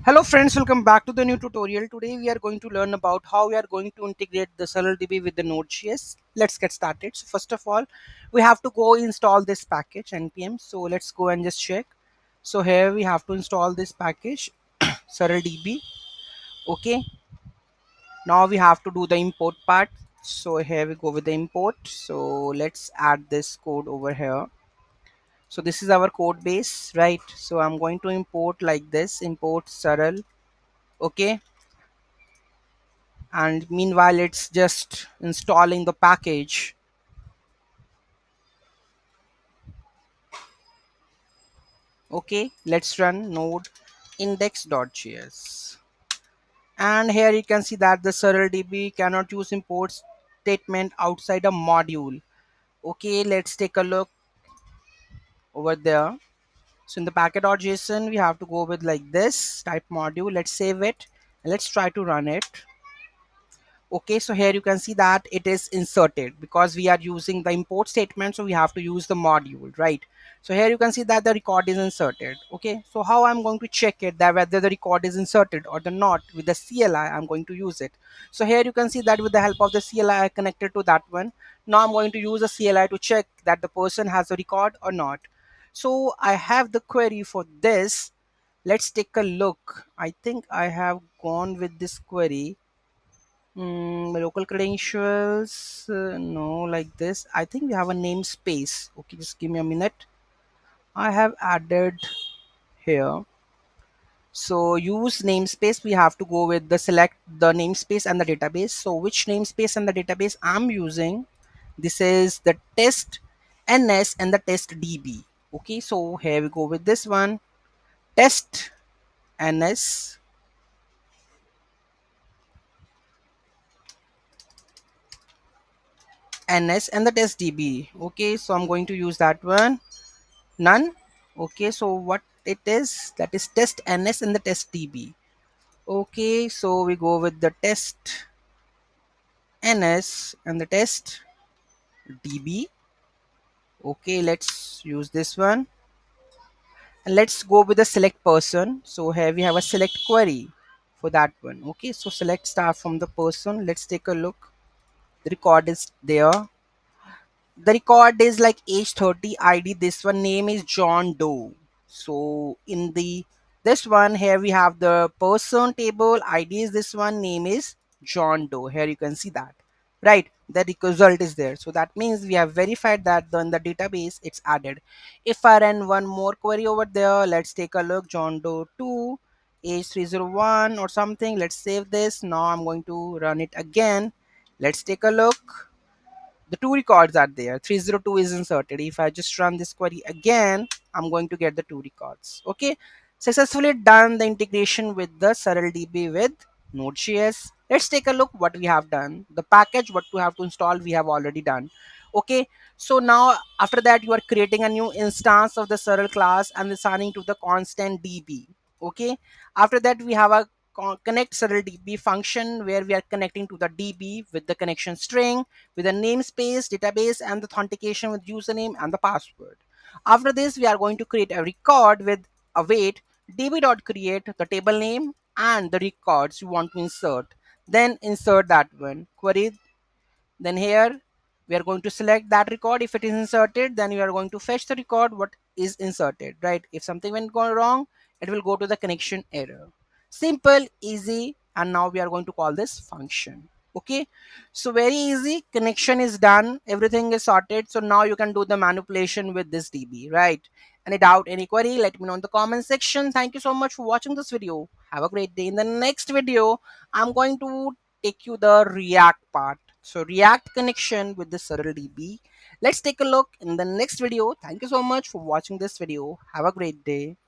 Hello friends, welcome back to the new tutorial. Today we are going to learn about how we are going to integrate the SurrealDB with the Node.js. Let's get started. So first of all, we have to go install this package npm. So let's go and just check. So here we have to install this package SurrealDB. Okay, now we have to do the import part. So here we go with the import. So let's add this code over here. So this is our code base, right? So I'm going to import like this, import Surreal. Okay, and meanwhile it's just installing the package. Okay, let's run node index.js, and here you can see that the SurrealDB cannot use import statement outside a module. Okay, let's take a look over there. So in the packet.json we have to go with like this type module. Let's save it and let's try to run it. Okay, so here you can see that it is inserted because we are using the import statement, so we have to use the module, right? So here you can see that the record is inserted. Okay, so how I'm going to check it that whether the record is inserted or the not with the CLI, I'm going to use it. So here you can see that with the help of the CLI I connected to that one. Now I'm going to use a CLI to check that the person has a record or not. So I have the query for this. Let's take a look. I think I have gone with this query. Local credentials, no, like this. I think we have a namespace. Okay, just give me a minute. I have added here. So use namespace. We have to go with the select the namespace and the database. So which namespace and the database I'm using? This is the test ns and the test db. Okay, so here we go with this one. Test ns ns and the test db. Okay, so I'm going to use that one. None. Okay, so what it is, that is test ns and the test db. Okay, so we go with the test ns and the test db. Okay, let's use this one and let's go with the select person. So here we have a select query for that one. Okay, so select star from the person. Let's take a look. The record is there. The record is like age 30, id this one, name is John Doe. So in the this one here we have the person table, id is this one, name is John Doe. Here you can see that, right? The result is there, so that means we have verified that in the database it's added. If I run one more query over there, let's take a look. John Doe 2, age 301 or something. Let's save this. Now I'm going to run it again. Let's take a look. The two records are there. 302 is inserted. If I just run this query again, I'm going to get the two records. Okay, successfully done the integration with the SurrealDB with Node.js. Let's take a look what we have done. The package what we have to install we have already done. Okay, so now after that you are creating a new instance of the Surreal class and assigning to the constant db. Okay, after that we have a connect SurrealDB function where we are connecting to the db with the connection string, with a namespace, database, and the authentication with username and the password. After this, we are going to create a record with await db.create the table name and the records you want to insert. Then insert that one. Query. Then here we are going to select that record. If it is inserted, then we are going to fetch the record what is inserted, right? If something went gone wrong, it will go to the connection error. Simple, easy, and now we are going to call this function. Okay, so very easy. Connection is done, everything is sorted. So now you can do the manipulation with this db, right? Any doubt, any query, let me know in the comment section. Thank you so much for watching this video. Have a great day. In the next video, I'm going to take you the React part. So React connection with the SurrealDB. Let's take a look in the next video. Thank you so much for watching this video. Have a great day.